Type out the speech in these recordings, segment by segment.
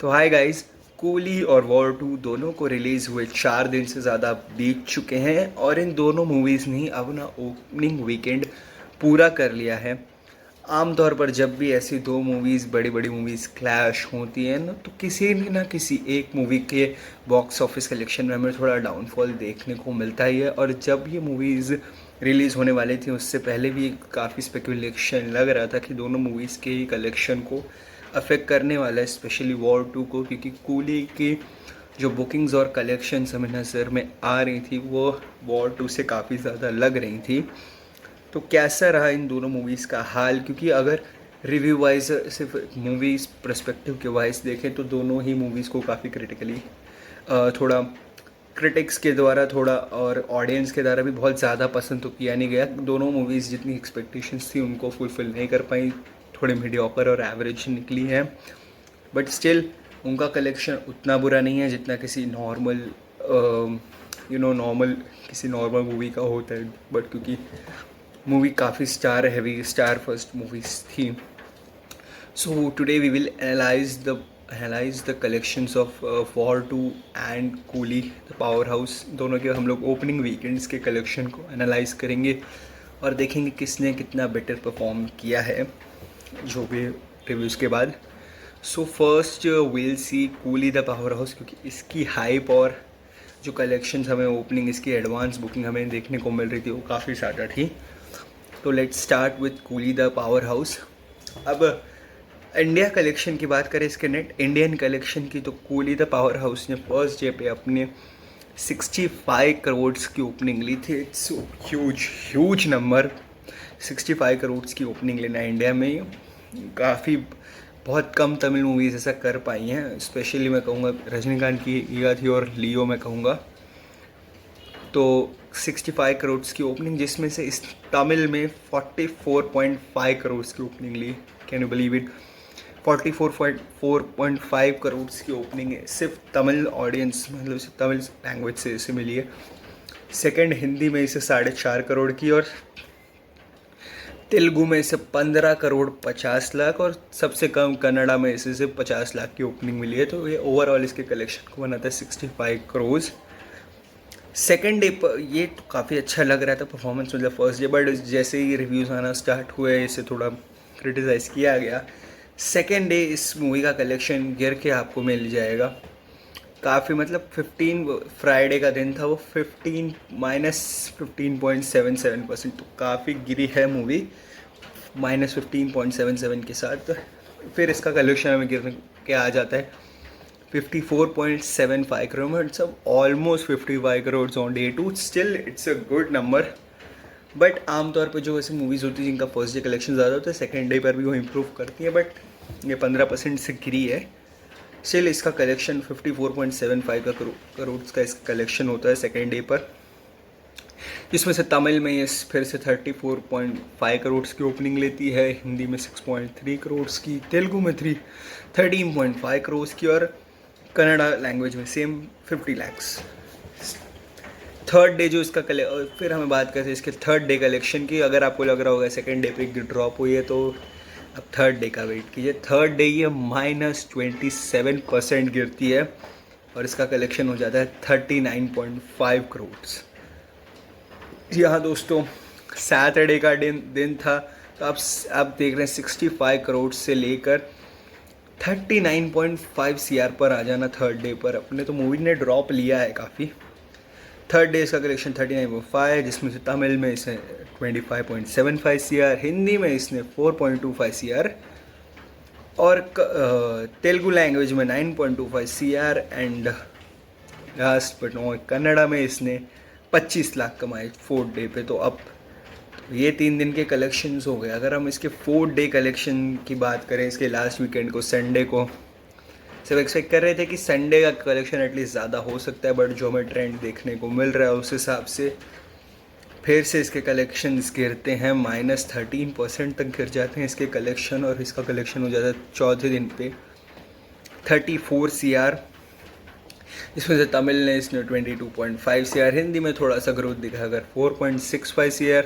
तो hi guys, coolie और war 2 दोनों को रिलीज़ हुए 4 दिन से ज़्यादा बीत चुके हैं और इन दोनों मूवीज़ ने अपना ओपनिंग वीकेंड पूरा कर लिया है। आमतौर पर जब भी ऐसी दो मूवीज़ बड़ी बड़ी मूवीज़ क्लैश होती हैं ना, तो किसी न किसी एक मूवी के बॉक्स ऑफिस कलेक्शन में हमें थोड़ा डाउनफॉल देखने को मिलता ही है। और जब ये मूवीज़ रिलीज़ होने वाली थी उससे पहले भी काफ़ी स्पेकुलेशन लग रहा था कि दोनों मूवीज़ के ही कलेक्शन को अफेक्ट करने वाला है, स्पेशली वॉर 2 को, क्योंकि कूली की जो बुकिंग्स और कलेक्शंस हमें नज़र में आ रही थी वो वॉर 2 से काफ़ी ज़्यादा लग रही थी। तो कैसा रहा इन दोनों मूवीज़ का हाल, क्योंकि अगर रिव्यू वाइज सिर्फ मूवीज़ पर्सपेक्टिव के वाइज देखें तो दोनों ही मूवीज़ को काफ़ी क्रिटिकली थोड़ा क्रिटिक्स के द्वारा थोड़ा और ऑडियंस के द्वारा भी बहुत ज़्यादा पसंद तो किया नहीं गया। दोनों मूवीज़ जितनी एक्सपेक्टेशंस थी उनको फुलफ़िल नहीं कर पाई, थोड़े मीडियोकर और एवरेज निकली हैं। बट स्टिल उनका कलेक्शन उतना बुरा नहीं है जितना किसी नॉर्मल नॉर्मल किसी नॉर्मल मूवी का होता है। बट क्योंकि मूवी काफ़ी star heavy, star first movies थी, so today we will analyse the collections of War 2 and Coolie the power house. दोनों के हम लोग ओपनिंग वीकेंड्स के कलेक्शन को एनालाइज करेंगे और देखेंगे किसने कितना बेटर परफॉर्म किया है जो भी रिव्यूज़ के बाद। So first will see coolie the power house, क्योंकि इसकी हाइप और जो कलेक्शंस हमें ओपनिंग, इसकी एडवांस बुकिंग हमें देखने को मिल रही थी वो काफ़ी ज़्यादा थी। तो let's start with coolie the power house. अब इंडिया कलेक्शन की बात करें, इसके नेट इंडियन कलेक्शन की, तो कूली द पावर हाउस ने फर्स्ट डे पे अपने 65 करोड़ की ओपनिंग ली थी। It's huge number. 65 करोड़ की ओपनिंग लेना इंडिया में काफ़ी, बहुत कम तमिल मूवीज़ ऐसा कर पाई हैं। स्पेशली मैं कहूँगा रजनीकांत की ईगा थी और लियो मैं कहूँगा। तो 65 करोड़ की ओपनिंग, जिसमें से इस तमिल में 44.5 करोड़ की ओपनिंग ली। Can you believe it? 44.5 crore की ओपनिंग है सिर्फ तमिल ऑडियंस, मतलब तमिल लैंग्वेज से इसे मिली है। सेकंड हिंदी में इसे 4.5 करोड़ की, और तेलुगु में इसे 15 करोड़ 50 लाख, और सबसे कम कन्नड़ा में इसे सिर्फ 50 लाख की ओपनिंग मिली है। तो ये ओवरऑल इसके कलेक्शन को बनाता है 65 करोड़। सेकेंड डे पर ये तो काफ़ी अच्छा लग रहा था परफॉर्मेंस, मतलब फर्स्ट डे, बट जैसे ही रिव्यूज़ आना स्टार्ट हुए इसे थोड़ा क्रिटिसाइज़ किया गया। सेकेंड डे इस मूवी का कलेक्शन गिर के आपको मिल जाएगा काफ़ी, मतलब 15 फ्राइडे का दिन था वो 15-15.77%, तो काफ़ी गिरी है मूवी -15.77 के साथ। फिर इसका कलेक्शन हमें गिर के आ जाता है 54.75 crore. It's almost 55 crore on day 2। Still it's a good number. But आमतौर पर जो ऐसी मूवीज़ होती है जिनका फर्स्ट डे कलेक्शन ज़्यादा होता है, सेकेंड डे पर भी वो इम्प्रूव करती है, बट ये 15% से गिरी है। स्टिल इसका कलेक्शन 54.75 करोड़ का इसका कलेक्शन होता है सेकेंड डे पर, जिसमें से तमिल में ये फिर से 34.5 करोड़ की ओपनिंग लेती है, हिंदी में 6.3 करोड़ की, तेलुगु में 13.5 करोड़ की, और कन्नड़ा लैंग्वेज में सेम 50 लैक्स। थर्ड डे जो इसका फिर हमें बात करते हैं इसके थर्ड डे कलेक्शन की। अगर आपको लग रहा होगा सेकेंड डे पे ड्रॉप हुई है, तो अब थर्ड डे का वेट कीजिए। थर्ड डे ये -27% गिरती है और इसका कलेक्शन हो जाता है 39.5 करोड़। जी हाँ दोस्तों, सैटरडे का दिन था, तो आप देख रहे हैं 65 करोड़ से लेकर 39.5 CR पर आ जाना थर्ड डे पर। अपने तो मूवी ने ड्रॉप लिया है काफ़ी। थर्ड डे इसका कलेक्शन 39.5, जिसमें से तमिल में इसने 25.75 CR, हिंदी में इसने 4.25 CR, और तेलुगु लैंग्वेज में 9.25 CR, and last but not Kannada में इसने 25 लाख कमाए फोर्थ डे पे। तो अब ये 3 दिन के कलेक्शंस हो गए। अगर हम इसके फोर्थ डे कलेक्शन की बात करें, इसके लास्ट वीकेंड को, संडे को, सब एक्सपेक्ट कर रहे थे कि संडे का कलेक्शन एटलीस्ट ज़्यादा हो सकता है, बट जो हमें ट्रेंड देखने को मिल रहा है उस हिसाब से फिर से इसके कलेक्शंस गिरते हैं, -13% तक गिर जाते हैं इसके कलेक्शन, और इसका कलेक्शन हो जाता है चौथे दिन पे 34 CR, इसमें से तमिल ने इसने 22.5 CR, हिंदी में थोड़ा सा ग्रोथ दिखा कर 4.65 CR,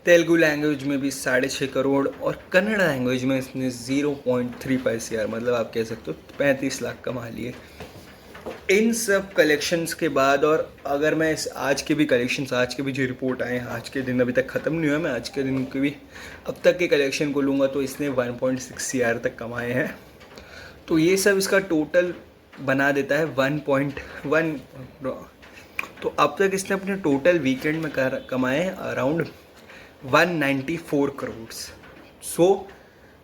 तेलुगु लैंग्वेज में भी 6.5 करोड़ और कन्नड़ लैंग्वेज में इसने 0.35 CR, मतलब आप कह सकते हो 35 लाख कमा लिए इन सब कलेक्शंस के बाद। और अगर मैं इस आज के भी कलेक्शंस, आज के भी जो रिपोर्ट आए हैं, आज के दिन अभी तक ख़त्म नहीं हुआ, मैं आज के दिन के भी अब तक के कलेक्शन को लूँगा तो इसने 1.6 CR तक कमाए हैं। तो ये सब इसका टोटल बना देता है 1.1। तो अब तक इसने अपने टोटल वीकेंड में कमाए around 194 crore. So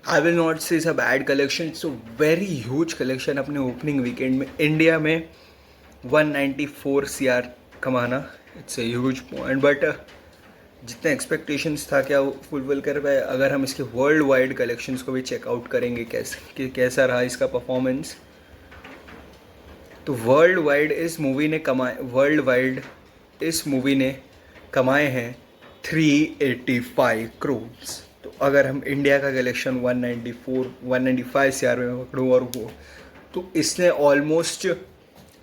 I will not say a bad collection, so very huge collection अपने ओपनिंग वीकेंड में इंडिया में 194 CR कमाना, it's a huge point. But जितने एक्सपेक्टेशंस था क्या वो फुलफिल कर पाए। अगर हम इसके वर्ल्ड वाइड कलेक्शंस को भी चेकआउट करेंगे कैसा रहा इसका परफॉर्मेंस, तो वर्ल्ड वाइड इस मूवी ने कमाए हैं 385 करोड़। तो अगर हम इंडिया का कलेक्शन 195 CR में पकड़ूँ और वो, तो इसने ऑलमोस्ट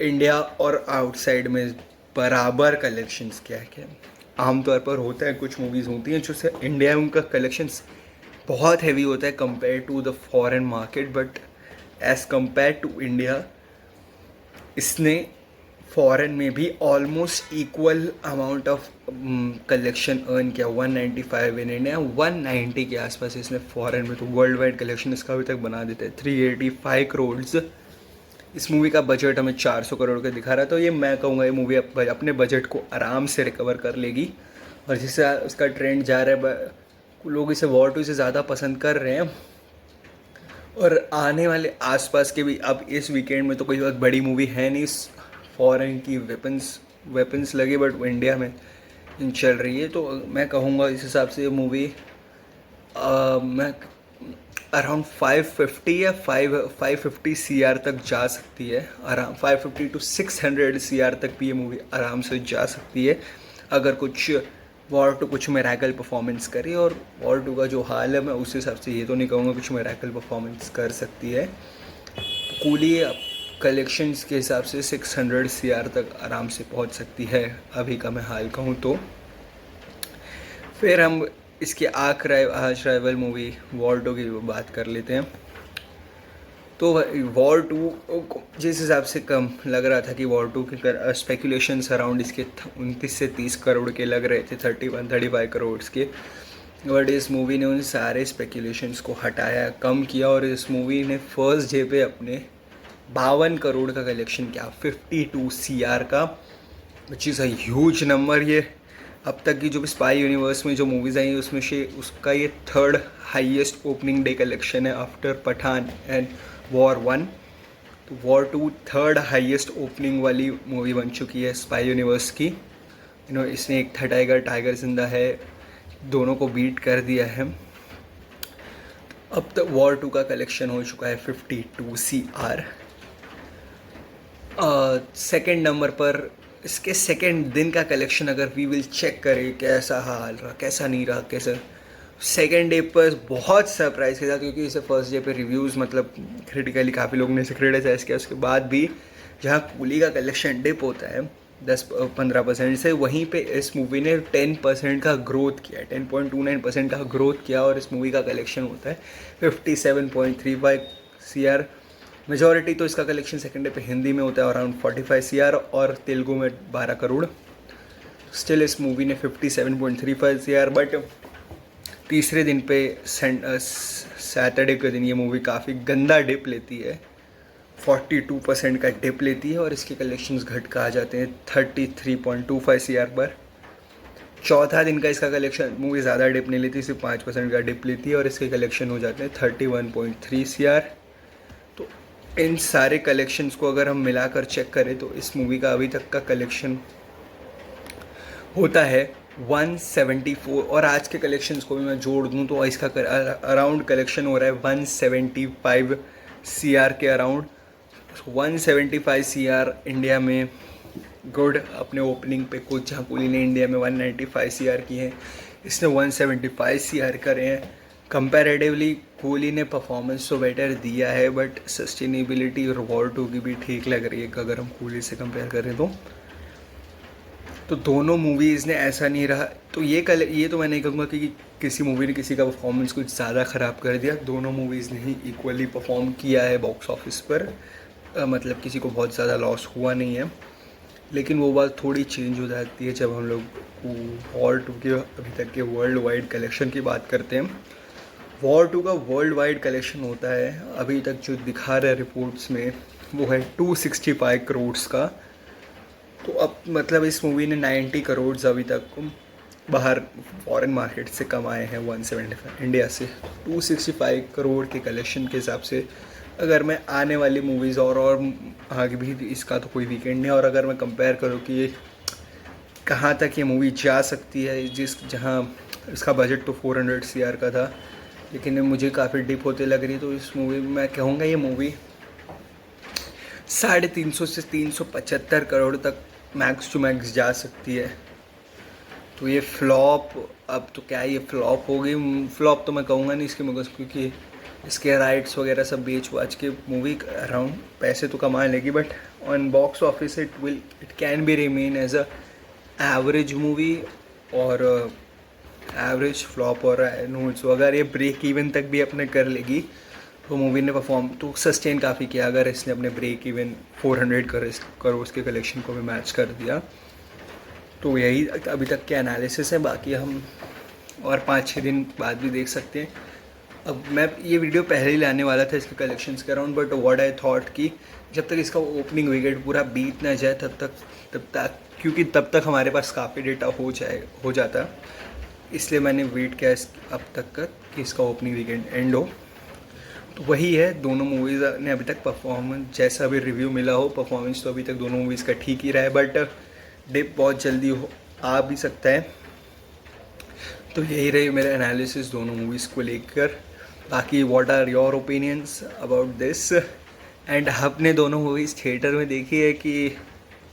इंडिया और आउटसाइड में बराबर कलेक्शंस किया है। आमतौर पर होता है, कुछ मूवीज़ होती हैं जो से इंडिया में उनका कलेक्शंस बहुत हैवी होता है compare to the foreign market, but as compare to India इसने फॉरेन में भी almost equal amount of collection earn किया। 195 इन इंडिया, 190 के आसपास इसने फॉरेन में, तो वर्ल्ड वाइड कलेक्शन इसका अभी तक बना देते हैं 385 करोड़। इस मूवी का बजट हमें 400 करोड़ का दिखा रहा है, तो ये मैं कहूँगा ये मूवी अपने बजट को आराम से रिकवर कर लेगी। और जिससे उसका ट्रेंड जा रहा है, लोग इसे वॉर 2 से ज़्यादा पसंद कर रहे हैं। और आने वाले आसपास के भी, अब इस वीकेंड में तो कोई बहुत बड़ी मूवी है नहीं फॉरेन की वेपन्स लगे, बट वो इंडिया में चल रही है। तो मैं कहूँगा इस हिसाब से ये मूवी मैं अराउंड 550 या 550 CR तक जा सकती है। आराम 550 to 600 CR तक भी ये मूवी आराम से जा सकती है, अगर कुछ वॉर 2 कुछ मेरेकल परफॉर्मेंस करे। और वॉर 2 का जो हाल है, मैं उस हिसाब से ये तो नहीं कहूँगा कुछ मेरेकल परफॉर्मेंस कर सकती है। कूली कलेक्शंस के हिसाब से 600 CR तक आराम से पहुंच सकती है अभी का मैं हाल कहूँ तो। फिर हम इसके आज राइवल मूवी वॉर 2 की बात कर लेते हैं। तो वॉर 2 जिस हिसाब से कम लग रहा था कि वॉर 2 के स्पेकुलेशंस अराउंड इसके 29 से 30 करोड़ के लग रहे थे, 31-35 करोड़ के, बट इस मूवी ने उन सारे स्पेकुलेशंस को हटाया, कम किया, और इस मूवी ने फर्स्ट डे पे अपने 52 करोड़ का कलेक्शन किया, 52 CR का, which is a huge number. ये अब तक की जो भी स्पाई यूनिवर्स में जो मूवीज़ आई उसमें से उसका ये 3rd highest opening day collection है आफ्टर पठान एंड वॉर 1। तो वॉर 2 3rd हाईएस्ट ओपनिंग वाली मूवी बन चुकी है स्पाई यूनिवर्स की। इसने एक था टाइगर जिंदा है, दोनों को बीट कर दिया है। अब तक वॉर 2 का कलेक्शन हो चुका है 52 CR। सेकेंड नंबर पर इसके सेकेंड दिन का कलेक्शन अगर वी विल चेक करें कैसा हाल रहा, कैसा नहीं रहा, कैसा सेकेंड डे पर बहुत सरप्राइज के साथ, क्योंकि इसे फर्स्ट डे पे रिव्यूज़ मतलब क्रिटिकली काफ़ी लोगों ने इसे क्रिटिसाइज किया, उसके बाद भी जहाँ कूली का कलेक्शन डिप होता है 10-15% से, वहीं पे इस मूवी ने 10% का ग्रोथ किया, 10.29% का ग्रोथ किया, और इस मूवी का कलेक्शन होता है 57.35 CR। मेजॉरिटी तो इसका कलेक्शन सेकेंड डे पे हिंदी में होता है अराउंड 45 CR और तेलुगु में 12 करोड़। स्टिल इस मूवी ने 57.35 CR, बट तीसरे दिन पे सैटरडे के दिन ये मूवी काफ़ी गंदा डिप लेती है, 42% का डिप लेती है, और इसके कलेक्शंस घट कर आ जाते हैं 33.25 CR पर। चौथा दिन का इसका कलेक्शन मूवी ज़्यादा डिप नहीं लेती, सिर्फ 5% का डिप लेती है, और इसके कलेक्शन हो जाते हैं 31.3 CR। तो इन सारे कलेक्शंस को अगर हम मिलाकर चेक करें तो इस मूवी का अभी तक का कलेक्शन होता है 174, और आज के कलेक्शंस को भी मैं जोड़ दूं तो इसका अराउंड कलेक्शन हो रहा है 175 CR के अराउंड। 175 CR इंडिया में गुड। अपने ओपनिंग पे कुछ जहाँ कूली ने इंडिया में 195 CR की हैं, इसने 175 CR करे हैं। कंपैरेटिवली कूली ने परफॉर्मेंस तो बेटर दिया है, बट सस्टेनेबिलिटी और वॉर 2 की भी ठीक लग रही है अगर हम कूली से कंपेयर करें तो। तो दोनों मूवीज़ ने ऐसा नहीं रहा, तो ये तो मैं नहीं कहूँगा कि किसी मूवी ने किसी का परफॉर्मेंस कुछ ज़्यादा ख़राब कर दिया। दोनों मूवीज़ ने ही इक्वली परफॉर्म किया है बॉक्स ऑफिस पर। मतलब किसी को बहुत ज़्यादा लॉस हुआ नहीं है। लेकिन वो बात थोड़ी चेंज हो जाती है जब हम लोग वॉर 2 के अभी तक के वर्ल्ड वाइड कलेक्शन की बात करते हैं। वॉर 2 का वर्ल्ड वाइड कलेक्शन होता है अभी तक जो दिखा रहा है रिपोर्ट्स में, वो है 265 करोड़ का। तो अब मतलब इस मूवी ने 90 करोड़ अभी तक बाहर फॉरेन मार्केट से कमाए हैं, 175 इंडिया से। 265 करोड़ के कलेक्शन के हिसाब से अगर मैं आने वाली मूवीज़ और आगे भी इसका तो कोई वीकेंड नहीं, और अगर मैं कंपेयर करूँ कि ये कहाँ तक ये मूवी जा सकती है, जहाँ इसका बजट तो 400 CR का था, लेकिन मुझे काफ़ी डिप होते लग रही, तो इस मूवी में मैं कहूँगा ये मूवी 350 से 375 करोड़ तक मैक्स टू मैक्स जा सकती है। तो ये फ्लॉप, अब तो क्या ये फ्लॉप हो गई, फ्लॉप तो मैं कहूँगा नहीं इसके मगज, क्योंकि इसके राइट्स वगैरह सब बेच बाच के मूवी अराउंड पैसे तो कमा लेगी, but on box office it can be remain as a average movie और एवरेज फ्लॉप और नोट्स। अगर ये ब्रेक इवन तक भी अपने कर लेगी तो मूवी ने परफॉर्म तो सस्टेन काफ़ी किया, अगर इसने अपने ब्रेक इवन 400 करोड़ के कलेक्शन को भी मैच कर दिया। तो यही अभी तक के एनालिसिस है, बाकी हम और 5-6 दिन बाद भी देख सकते हैं। अब मैं ये वीडियो पहले ही लाने वाला था इसके कलेक्शंस के around, but what I thought कि जब तक इसका ओपनिंग वीकेंड पूरा बीत ना जाए तब तक क्योंकि तब तक हमारे पास काफ़ी डेटा हो जाता, इसलिए मैंने वेट किया अब तक का कि इसका ओपनिंग वीकेंड एंड हो। तो वही है, दोनों मूवीज़ ने अभी तक परफॉर्मेंस जैसा भी रिव्यू मिला हो, परफॉर्मेंस तो अभी तक दोनों मूवीज़ का ठीक ही रहा है, बट डिप बहुत जल्दी आ भी सकता है। तो यही रही मेरा एनालिसिस दोनों मूवीज़ को लेकर। बाकी what are your opinions about this, and आपने दोनों मूवीज़ थिएटर में देखी है कि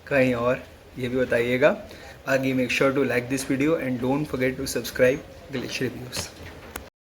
कहीं और, ये भी बताइएगा। बाकी make sure to like this video and don't forget to subscribe Glitch reviews.